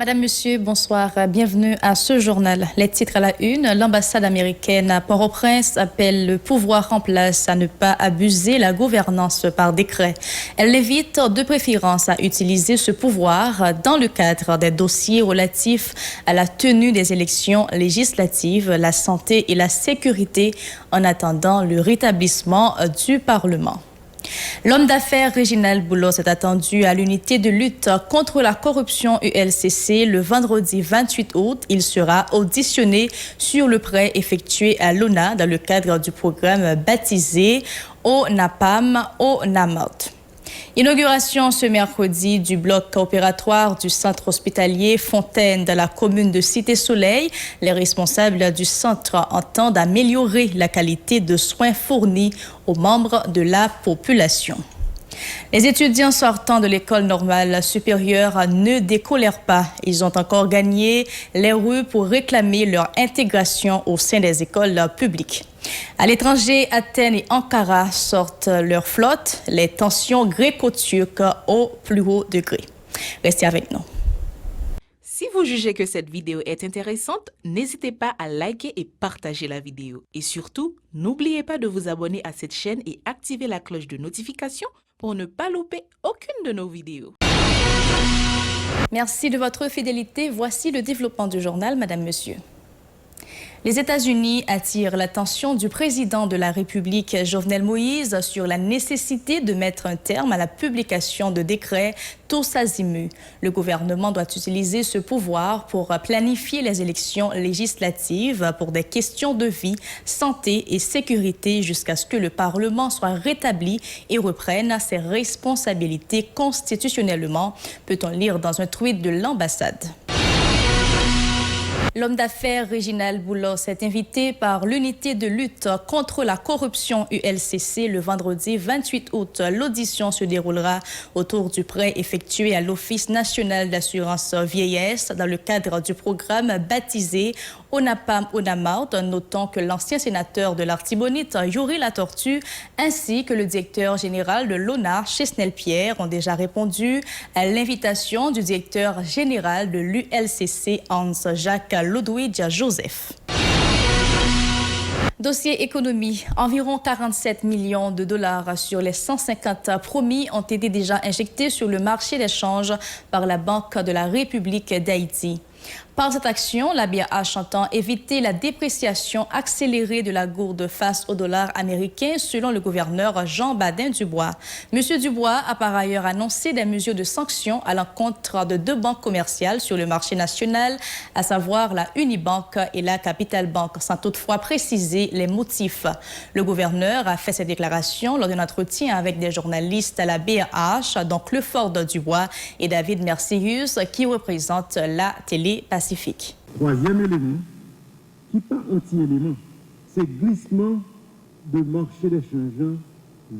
Madame, Monsieur, bonsoir. Bienvenue à ce journal. Les titres à la une. L'ambassade américaine à Port-au-Prince appelle le pouvoir en place à ne pas abuser la gouvernance par décret. Elle l'évite de préférence à utiliser ce pouvoir dans le cadre des dossiers relatifs à la tenue des élections législatives, la santé et la sécurité en attendant le rétablissement du Parlement. L'homme d'affaires Réginald Boulos est attendu à l'unité de lutte contre la corruption ULCC le vendredi 28 août. Il sera auditionné sur le prêt effectué à l'ONA dans le cadre du programme baptisé au NAPAM au NAMOT. Inauguration ce mercredi du bloc opératoire du centre hospitalier Fontaine de la commune de Cité-Soleil. Les responsables du centre entendent améliorer la qualité de soins fournis aux membres de la population. Les étudiants sortant de l'école normale supérieure ne décolèrent pas. Ils ont encore gagné les rues pour réclamer leur intégration au sein des écoles publiques. À l'étranger, Athènes et Ankara sortent leur flotte, les tensions gréco-turques au plus haut degré. Restez avec nous. Si vous jugez que cette vidéo est intéressante, n'hésitez pas à liker et partager la vidéo. Et surtout, n'oubliez pas de vous abonner à cette chaîne et activer la cloche de notification pour ne pas louper aucune de nos vidéos. Merci de votre fidélité. Voici le développement du journal, Madame, Monsieur. Les États-Unis attirent l'attention du président de la République, Jovenel Moïse, sur la nécessité de mettre un terme à la publication de décrets tous azimuts. Le gouvernement doit utiliser ce pouvoir pour planifier les élections législatives pour des questions de vie, santé et sécurité jusqu'à ce que le Parlement soit rétabli et reprenne ses responsabilités constitutionnellement, peut-on lire dans un tweet de l'ambassade. L'homme d'affaires Réginald Boulos est invité par l'unité de lutte contre la corruption ULCC le vendredi 28 août. L'audition se déroulera autour du prêt effectué à l'Office national d'assurance vieillesse dans le cadre du programme baptisé ONAPAM-ONAMART, notant que l'ancien sénateur de l'Artibonite, Yuri Latortue, ainsi que le directeur général de l'ONA, Chesnel Pierre, ont déjà répondu à l'invitation du directeur général de l'ULCC, Hans-Jacques Ludwig Joseph. Dossier économie, environ 47 millions de dollars sur les 150 promis ont été déjà injectés sur le marché d'échange par la Banque de la République d'Haïti. Par cette action, la BAH entend éviter la dépréciation accélérée de la gourde face au dollar américain, selon le gouverneur Jean Badin-Dubois. Monsieur Dubois a par ailleurs annoncé des mesures de sanctions à l'encontre de deux banques commerciales sur le marché national, à savoir la Unibank et la Capital Bank, sans toutefois préciser les motifs. Le gouverneur a fait cette déclaration lors d'un entretien avec des journalistes à la BAH, dont Clefort Dubois et David Mercius, qui représentent la télé Pacifique. Troisième élément, qui n'est pas anti-élément, c'est glissement de marché d'échange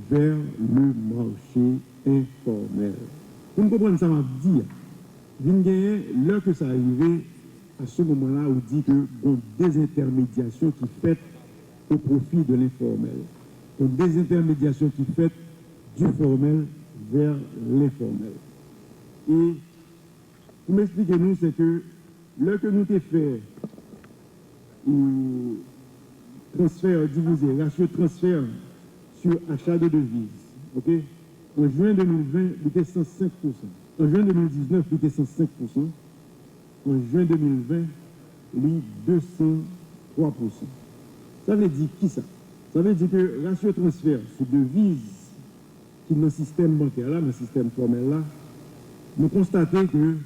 vers le marché informel. Pour nous comprendre ça, on va dire, l'heure que ça arrive, à ce moment-là, on dit que bon, des intermédiations qui fait au profit de l'informel. Donc des intermédiations qui fait du formel vers l'informel. Et pour m'expliquer nous, c'est que l'heure que nous avons fait transfert divisé, ratio transfert sur achat de devises, ok? En juin 2020, il était 105%. En juin 2019, il était 105%. En juin 2020, lui, 203%. Ça veut dire qui ça? Ça veut dire que ratio transfert sur devises qui est dans le système bancaire là, dans le système formel là, nous constatons que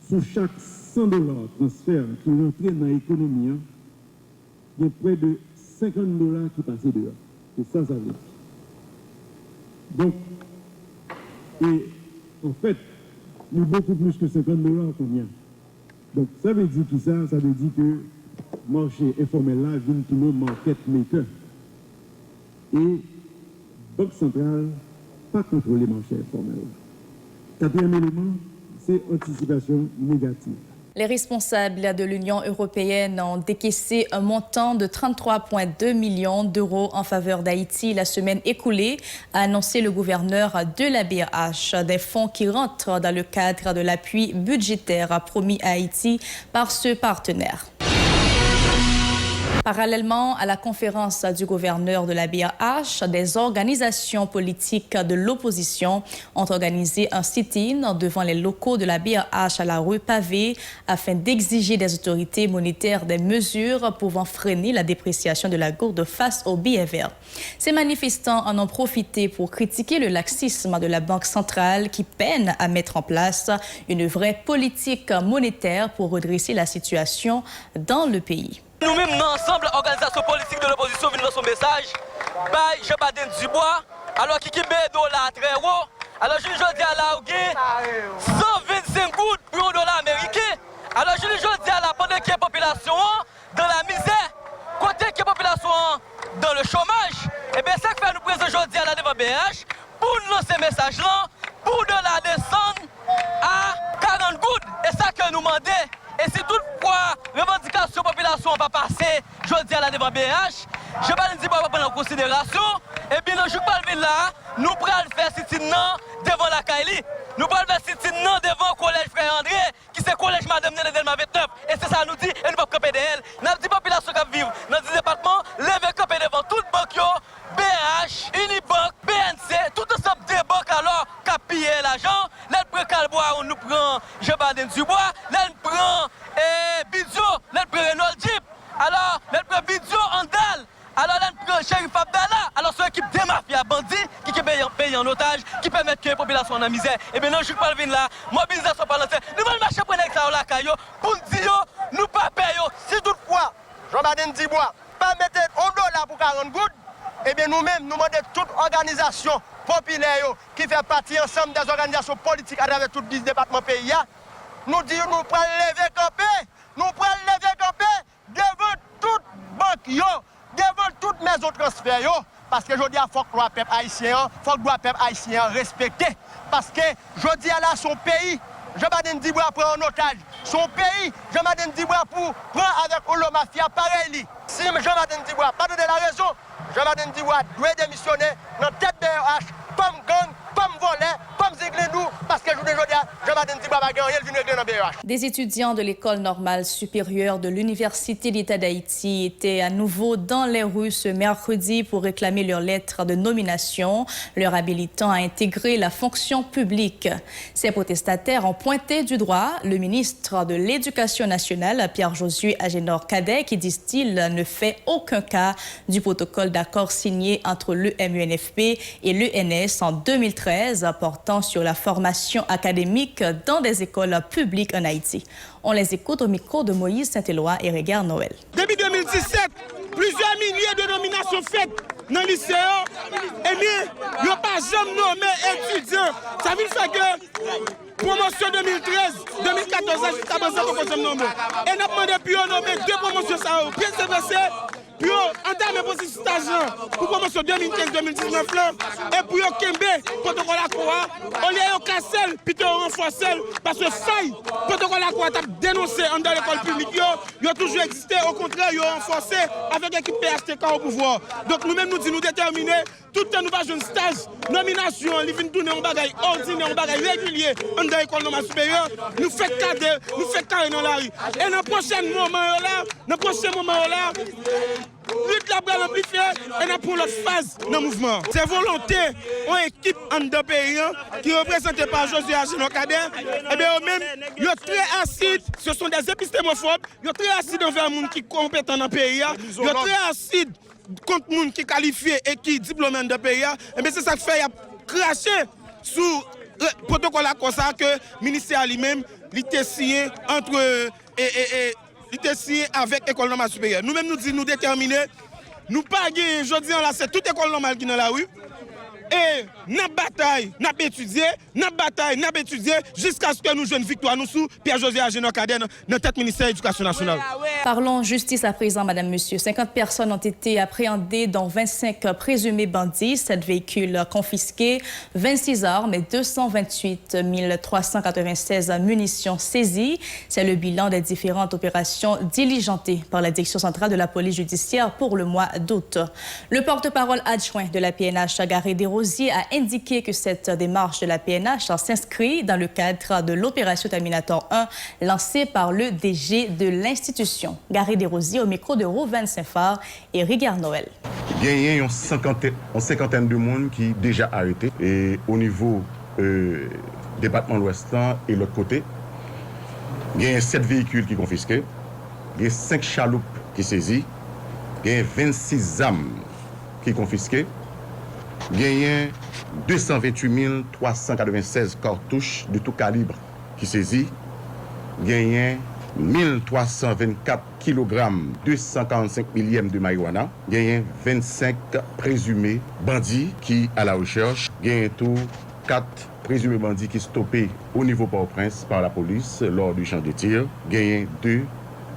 sur chaque 100 dollars transfert qui rentrent dans l'économie, il y a près de 50 dollars qui passent dehors. C'est ça, ça veut dire. Donc, et en fait, nous beaucoup plus que 50 dollars combien. Donc, ça veut dire qui ça? Ça veut dire que le marché informel là vient tout le market maker. Et Banque centrale pas contrôler le marché informel. Quatrième élément, c'est anticipation négative. Les responsables de l'Union européenne ont décaissé un montant de 33,2 millions d'euros en faveur d'Haïti la semaine écoulée, a annoncé le gouverneur de la BRH. Des fonds qui rentrent dans le cadre de l'appui budgétaire promis à Haïti par ce partenaire. Parallèlement à la conférence du gouverneur de la BRH, des organisations politiques de l'opposition ont organisé un sit-in devant les locaux de la BRH à la rue Pavée afin d'exiger des autorités monétaires des mesures pouvant freiner la dépréciation de la gourde face au billet vert. Ces manifestants en ont profité pour critiquer le laxisme de la Banque centrale qui peine à mettre en place une vraie politique monétaire pour redresser la situation dans le pays. Nous-mêmes, ensemble, organisation politique de l'opposition, venons dans son message, by Jean-Baden Dubois, alors qui met $1 très haut. Alors, je dis à la 125 gouttes pour $1 américain. Alors, je dis à la pendant que la population dans la misère, côté que la population dans le chômage, et bien, ça que fait nous présenter aujourd'hui à la devant BH pour nous lancer ce message-là, pour de la descendre à 40 gouttes. Et ça que nous demandons. Et si toutefois, revendication de la population va passer, je dis à la devant BH, je ne vais pas dire prendre en considération, et bien, je ne vais pas là, nous allons faire sit-in devant la Kaili. Nous allons faire sit-in devant le collège Frère André, qui c'est le collège Madame Delma 29. Et c'est ça nous dit, et nous ne pouvons pas camper d'elle. Nous avons dit population qui vivent dans ce département, levez camper devant toute banque, BH, Unibank, BNC, tout ensemble des banques alors qui a pillé l'argent. Là, nous prenons Calbois, on nous prend Jean-Baden Dubois, là, nous prenons Bidio, là, nous prenons Renault Jeep, alors, là, nous prenons Bidio Andal, alors là, nous prenons Sheriff Abdallah, alors, c'est l'équipe des mafias bandits qui payent en otage, qui permettent que la population en misère. Et bien, non, je ne suis pas venu là, mobilisation par lancée. Nous allons marcher pour la caillou, pour nous dire, nous pas payons. Si toutefois, Jean-Baden Dubois, pas mettre $1 pour 40 gouttes, eh bien nous-mêmes, nous demandons toute organisation populaire qui fait partie ensemble des organisations politiques à travers tout le département pays. Nous disons nous prenons lever camper devant toute banque, devant toutes maisons de transfert. Parce que je dis à faut que le peuple haïtien respecter. Parce que je dis à là son pays, Jean-Baden Dubois prend en otage. Son pays, Jean-Baden Dubois pour prendre avec Olo Mafia pareil. Si Jean-Baden Dubois pas donné la raison, Jean-Baden Dubois doit démissionner dans tête de RH, comme gang, comme volet, comme ziglédou, parce que je vous dis, Jean-Baden Dubois va gagner, il vient régler dans BRH. Des étudiants de l'École normale supérieure de l'Université d'État d'Haïti étaient à nouveau dans les rues ce mercredi pour réclamer leur lettre de nomination, leur habilitant à intégrer la fonction publique. Ces protestataires ont pointé du doigt le ministre de l'Éducation nationale, Pierre-Josué Agénor-Cadet, qui, disent-ils, ne fait aucun cas du protocole d'accord signé entre le MUNFP et l'ENS en 2013 portant sur la formation académique dans des écoles publiques en Haïti. On les écoute au micro de Moïse Saint-Éloi et Régard Noël. Depuis 2017, plusieurs milliers de nominations faites dans le lycée, et bien, il n'y a pas jamais nommé étudiants. Ça veut dire que promotion 2013, 2014, jusqu'à présent, on peut nommer. Et nous avons demandé puis on nommer deux promotions, bien c'est puis on entame le processus d'agent pour promotion 2015-2019 et puis on kembe protocole à quoi on lié au cassel puis on renforce parce que faille protocole à quoi t'a dénoncé dans l'école publique il a toujours existé, au contraire il a renforcé avec l'équipe PHTK au pouvoir. Donc nous-mêmes nous disons nous déterminer tout le temps nous va jouer un stage nomination il vient tourner en bagaille ordinaire en bagaille régulier dans l'école normale supérieure nous fait cadre dans la rue et dans le prochain moment là lutte la bras amplifiée et nous pour l'autre phase dans le mouvement. C'est volonté, une équipe en deux pays qui est représentée par Josué Agénor-Cadet. Et bien eux-mêmes, ils sont très acides, ce sont des épistémophobes, ils sont très acides envers les gens qui sont compétents dans le pays. Ils sont très acides contre les gens qui sont qualifiés et qui sont diplômés dans le pays. Et bien c'est ça qui fait cracher sur le protocole comme ça que le ministère lui-même a signé entre il était signé avec l'école normale supérieure. Nous-mêmes nous disons nous déterminer, nous pas gagner, je dis là, c'est toute école normale qui est dans la rue. Et nous bataille, nous étudier jusqu'à ce que nous jouions une victoire nous sous Pierre-Josué Agénor-Cadet dans la tête ministère de l'Éducation nationale. Parlons justice à présent, Madame, Monsieur. 50 personnes ont été appréhendées, dont 25 présumés bandits, 7 véhicules confisqués, 26 armes et 228 396 munitions saisies. C'est le bilan des différentes opérations diligentées par la Direction centrale de la police judiciaire pour le mois d'août. Le porte-parole adjoint de la PNH, Gary Desrosiers, a indiqué que cette démarche de la PNH s'inscrit dans le cadre de l'opération Terminator 1 lancée par le DG de l'institution. Gary Desrosiers au micro de Rouven Saint-Phar et Rigard Noël. Il y a une cinquantaine de monde qui est déjà arrêté et au niveau département de l'Ouest et l'autre côté, il y a 7 véhicules qui sont confisqués, il y a 5 chaloupes qui sont saisies, il y a 26 armes qui sont confisquées, il y a 228 396 cartouches de tout calibre qui sont saisies, il y a 1324 kg 245 millièmes de marijuana. Il y a 25 présumés bandits qui à la recherche. Il y a tout 4 présumés bandits qui stoppés au niveau Port-au-Prince par la police lors du champ de tir. Il y a 2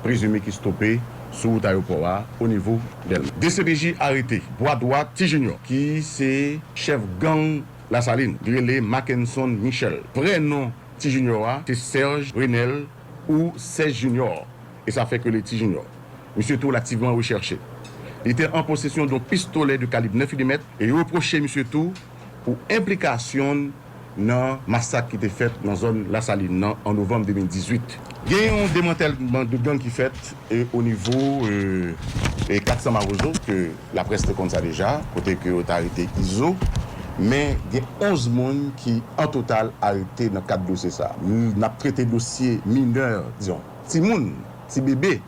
présumés qui stoppés sous l'aéroport au niveau d'elle. DCPJ arrêté Bois droit T Junior qui c'est chef gang La Saline, grillé Mackinson Michel. Vrai nom T Junior c'est Serge Renel ou 16 juniors. Et ça fait que les petits juniors. Monsieur Tour l'activement recherché. Il était en possession d'un pistolet de calibre 9 mm et reproché Monsieur Tour pour implication dans le massacre qui était fait dans la zone La Saline en novembre 2018. Il y a un démantèlement de gang qui fait au niveau 400 Marozo, que la presse te compte ça déjà, côté que l'autorité ISO. Mais il y a 11 personnes qui, en total, arrêté dans 4 dossiers. Nous avons traité dossier mineur, disons. Petit monde, petit bébé,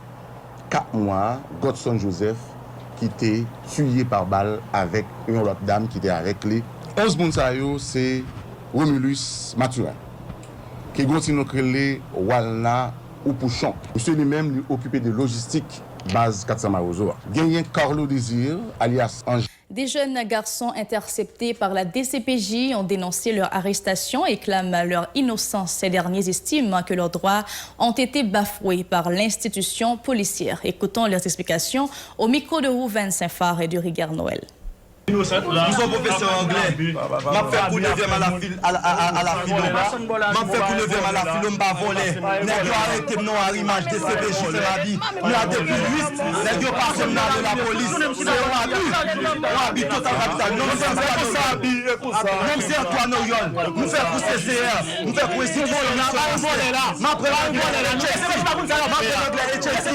4 mois, Godson Joseph, qui était tué par balle avec une autre dame qui était avec lui. 11 personnes, c'est Romulus Mathurin, qui continue à créer Walna ou Pouchon. Monsieur lui-même lui occupé de logistique, base 400 Marozo. Il y a Carlo Désir, alias Ange. Des jeunes garçons interceptés par la DCPJ ont dénoncé leur arrestation et clament leur innocence. Ces derniers estiment que leurs droits ont été bafoués par l'institution policière. Écoutons leurs explications au micro de Rouven Saint-Phar et de Rigard Noël. Nous sommes professeurs anglais. M'a fait pour 9e à la file. M'a fait pour 9e à la file, on m'a volé. N'est-ce pas arrêté non à l'image de CPJ, c'est la vie. Nous avons des puristes, n'est-ce pas personne de la police. C'est un habit total capital. Nous c'est Antoine Oriol. Nous faisons pour CCR. Nous faisons pour institution. M'a pris l'anglais et Chelsea. M'a pris l'anglais et Chelsea.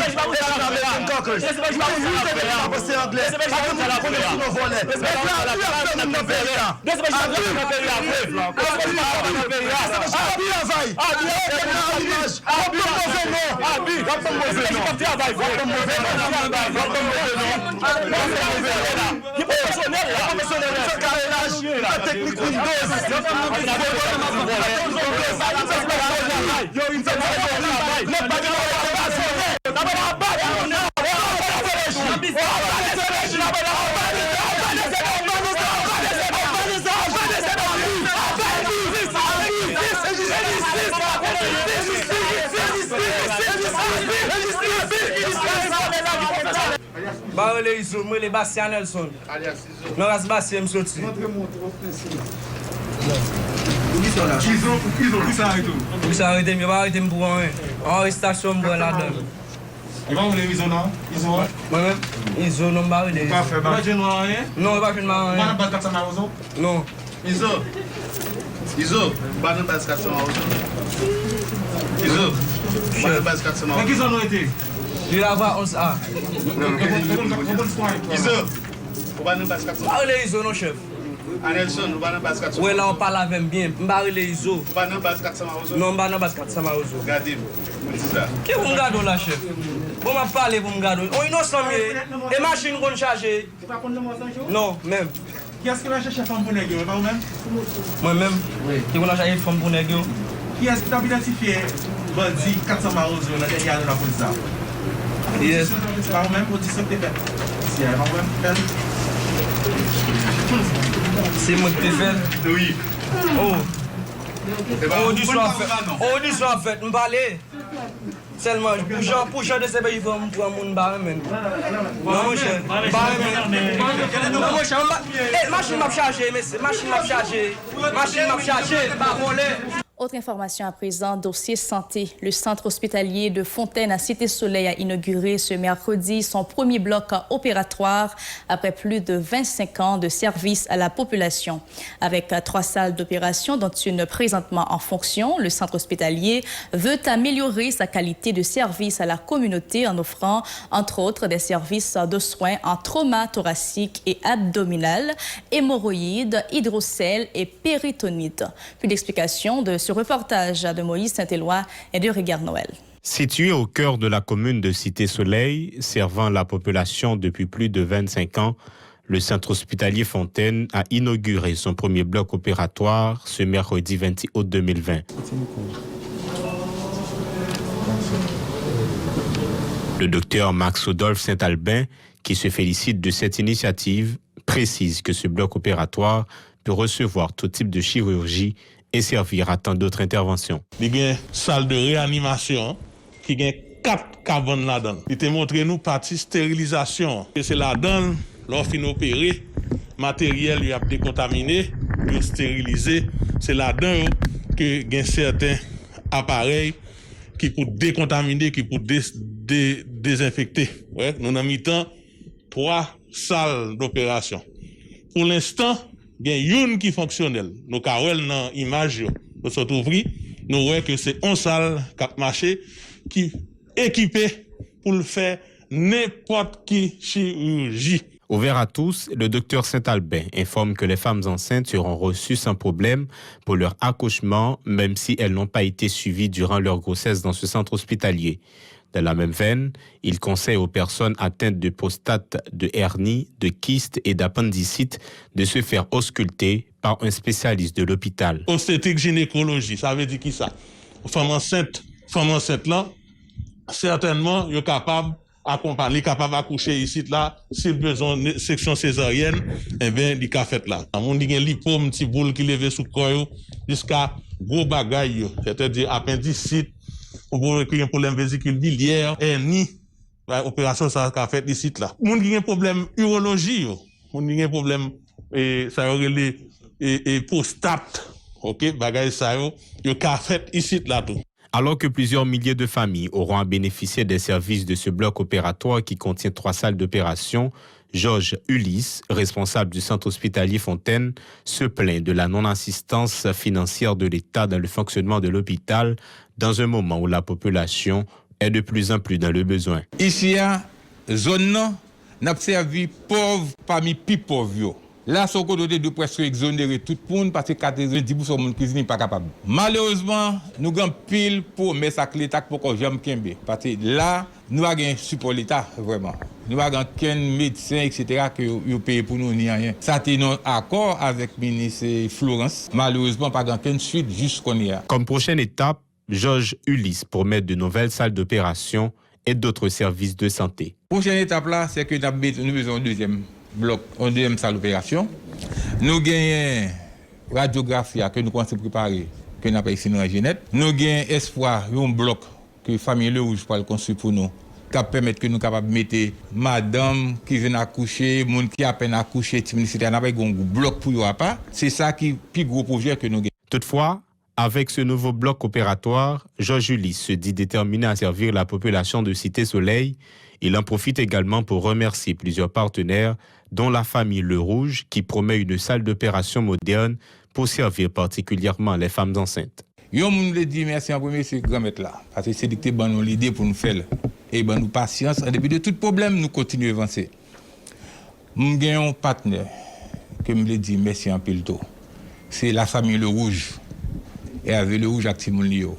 Barrelé Iso, moi les Bastien Nelson. Alias Iso. Non, c'est Bastien me sorti. Montrez-moi trop principe. Qui ça arrête tout? Qui ça arrête, mais pas arrêter pour rien. En arrestation, moi là-dedans. Et comment vous les Iso non? Iso? Moi-même, Iso non barrelé. Pas fait mal. Non, pas fait mal. Pas dans base 400 Marozo? Non. Iso, pas dans base 400 Marozo. Iso, pas dans base 400 Marozo. Mais qui ont été? Il a va 11A. Iso, pas dans base 400 Marozo. Barrelé Iso, non chef. Nelson, pas dans base 400 Marozo. Oui, là on parle avec bien. Barrelé Iso. Pas dans base 400 Marozo. Non, pas dans base 400 Marozo. Regardez-moi, vous dites ça. Qui vous me gardez là, chef? Vous m'avez parlé, vous me gardez. On est innocent, mais les machines vont charger. Non, même. Qui est-ce que vous avez cherché femme pour négocier? Pas vous-même? Moi-même. Oui. Qui vous avez cherché femme pour négocier? Qui est-ce que vous avez identifié bandit 400 Marozo dans les dernières de la police? Yes. Pas vous-même pour dire ce que tu fais? Si, pas vous-même? C'est moi qui fais? Oui. Oh. Oh, du soir en fait. Oh, du soir en fait. Me parler. Seulement, pour changer de ces pays, il faut un monde barré même. Non, mon cher. Barré même. Non, mon cher. Machine m'a chargé, messieurs. Machine m'a chargé. Machine m'a chargé. Pas volé. Autre information à présent, dossier santé. Le centre hospitalier de Fontaine à Cité-Soleil a inauguré ce mercredi son premier bloc opératoire après plus de 25 ans de service à la population. Avec 3 salles d'opération, dont une présentement en fonction, le centre hospitalier veut améliorer sa qualité de service à la communauté en offrant, entre autres, des services de soins en trauma thoracique et abdominal, hémorroïdes, hydrocèle et péritonite. Plus d'explications de ce reportage de Moïse Saint-Éloi et de Régard Noël. Situé au cœur de la commune de Cité-Soleil, servant la population depuis plus de 25 ans, le centre hospitalier Fontaine a inauguré son premier bloc opératoire ce mercredi 26 août 2020. Le docteur Max Odolphe Saint-Albin, qui se félicite de cette initiative, précise que ce bloc opératoire peut recevoir tout type de chirurgie et servir à tant d'autres interventions. Il y a une salle de réanimation qui a 4 cabanes là-dedans. Il te montré nous partie stérilisation. Et c'est là-dedans, lorsqu'il opéré, matériel lui a décontaminé, lui stérilisé. C'est là-dedans que il y a certains appareils qui pour décontaminer, qui pour désinfecter. Ouais, nous avons mis 3 salles d'opération. Pour l'instant, il y a une qui est fonctionnelle. Nous avons dans l'image, nous sommes ouverts, nous voyons que c'est 11 salles qui marché qui équipées pour faire n'importe quelle chirurgie. Ouvert à tous, le docteur Saint-Albin informe que les femmes enceintes seront reçues sans problème pour leur accouchement, même si elles n'ont pas été suivies durant leur grossesse dans ce centre hospitalier. Dans la même veine, il conseille aux personnes atteintes de prostate, de hernie, de kyste et d'appendicite de se faire ausculter par un spécialiste de l'hôpital. Obstétrique gynécologie, ça veut dire qui ça? Femme enceinte là, certainement, il est capable d'accompagner, capable d'accoucher ici là, si besoin de section césarienne, eh bien, il est fait là. On dit qu'il y a un lipome, petit boule qui lève sous le corps jusqu'à gros bagaille, c'est-à-dire appendicite. Pour un problème vésicule biliaire, hernie, l'opération ça a fait ici là. Moun qui a un problème urologie, moun qui a un problème ça aurait les prostate, OK, bagay ça yo ka fait ici là tout. Alors que plusieurs milliers de familles auront à bénéficier des services de ce bloc opératoire qui contient 3 salles d'opération, Georges Ulysse, responsable du centre hospitalier Fontaine, se plaint de la non-assistance financière de l'État dans le fonctionnement de l'hôpital dans un moment où la population est de plus en plus dans le besoin. Ici, zone n'a servi pauvre parmi plus pauvres. Là, son côté de presque exonérer tout le monde parce que 90% de monde cuisine n'est pas capable. Malheureusement, nous avons pile pour mettre ça l'État pour qu'on jamais kembe. Parce que là, nous avons un support l'État, vraiment. Nous avons aucun médecin, etc., qui ont payé pour nous ni rien. Ça a été un accord avec le ministre Florence. Malheureusement, pas aucune suite jusqu'on y a. Comme prochaine étape, Georges Ulysse promet de nouvelles salles d'opération et d'autres services de santé. Prochaine étape là, c'est que nous avons besoin d'un deuxième bloc, une deuxième salle d'opération. Nous gagnons radiographie que nous commençons à préparer, que nous avons ici dans la Genève. Nous gagnons espoir, un bloc que la famille Le Rouge va construire pour nous, qui permet que nous capables de mettre madame qui vient accoucher, monde qui a peine accouché, nous avons un bloc pour eux. C'est ça qui est le plus gros projet que nous gagnons. Toutefois, avec ce nouveau bloc opératoire, Georges Ulysse se dit déterminé à servir la population de Cité-Soleil. Il en profite également pour remercier plusieurs partenaires, dont la famille Le Rouge, qui promet une salle d'opération moderne pour servir particulièrement les femmes enceintes. Yo moun le dit merci en premier c'est grand maître là parce que c'est dicté ban nous l'idée pour nous faire et ban nous patience en début de tout problème nous continuer avancer. Nous gagnons un partenaire que me le dit merci en pile tôt. C'est la famille Le Rouge et avec Le Rouge Actimonio.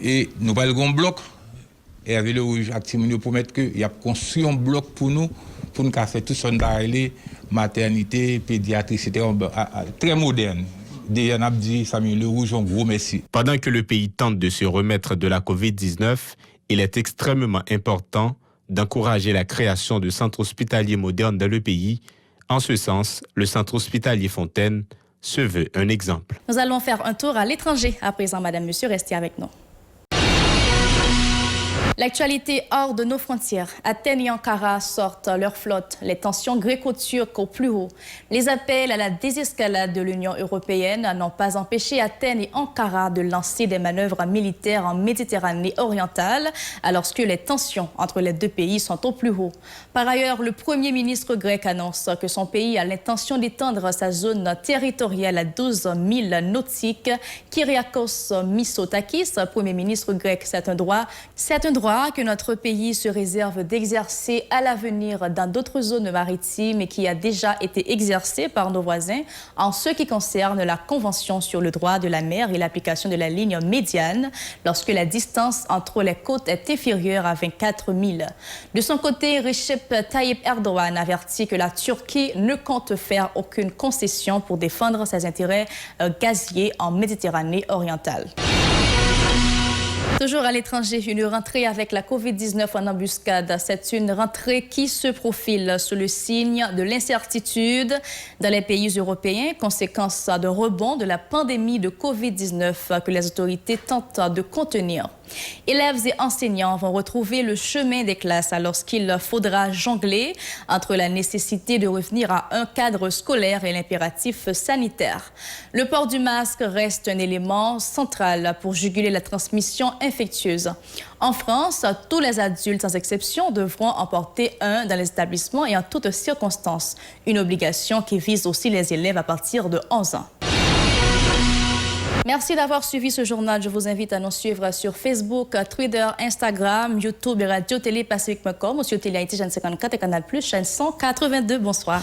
Et nous pas le grand bloc et avec Le Rouge Actimonio pour mettre que il y a construit un bloc pour nous faire tout son darlé maternité, pédiatrie, etc. Très moderne. Déjà, on a dit, Samuel Le Rouge, un gros merci. Pendant que le pays tente de se remettre de la COVID-19, il est extrêmement important d'encourager la création de centres hospitaliers modernes dans le pays. En ce sens, le centre hospitalier Fontaine se veut un exemple. Nous allons faire un tour à l'étranger. À présent, madame, monsieur, restez avec nous. L'actualité hors de nos frontières. Athènes et Ankara sortent leur flotte. Les tensions gréco-turques au plus haut. Les appels à la désescalade de l'Union européenne n'ont pas empêché Athènes et Ankara de lancer des manœuvres militaires en Méditerranée orientale, alors que les tensions entre les deux pays sont au plus haut. Par ailleurs, le Premier ministre grec annonce que son pays a l'intention d'étendre sa zone territoriale à 12 000 nautiques. Kyriakos Mitsotakis, Premier ministre grec, c'est un droit que notre pays se réserve d'exercer à l'avenir dans d'autres zones maritimes et qui a déjà été exercé par nos voisins en ce qui concerne la Convention sur le droit de la mer et l'application de la ligne médiane lorsque la distance entre les côtes est inférieure à 24 000. De son côté, Recep Tayyip Erdogan avertit que la Turquie ne compte faire aucune concession pour défendre ses intérêts gaziers en Méditerranée orientale. Toujours à l'étranger, une rentrée avec la COVID-19 en embuscade. C'est une rentrée qui se profile sous le signe de l'incertitude dans les pays européens, conséquence de rebond de la pandémie de COVID-19 que les autorités tentent de contenir. Élèves et enseignants vont retrouver le chemin des classes alors qu'il faudra jongler entre la nécessité de revenir à un cadre scolaire et l'impératif sanitaire. Le port du masque reste un élément central pour juguler la transmission infectieuse. En France, tous les adultes sans exception devront en porter un dans les établissements et en toutes circonstances. Une obligation qui vise aussi les élèves à partir de 11 ans. Merci d'avoir suivi ce journal. Je vous invite à nous suivre sur Facebook, Twitter, Instagram, YouTube et Radio-Télé Pacifique.com ou sur Télé Haïti, chaîne 54 et Canal+, chaîne 182. Bonsoir.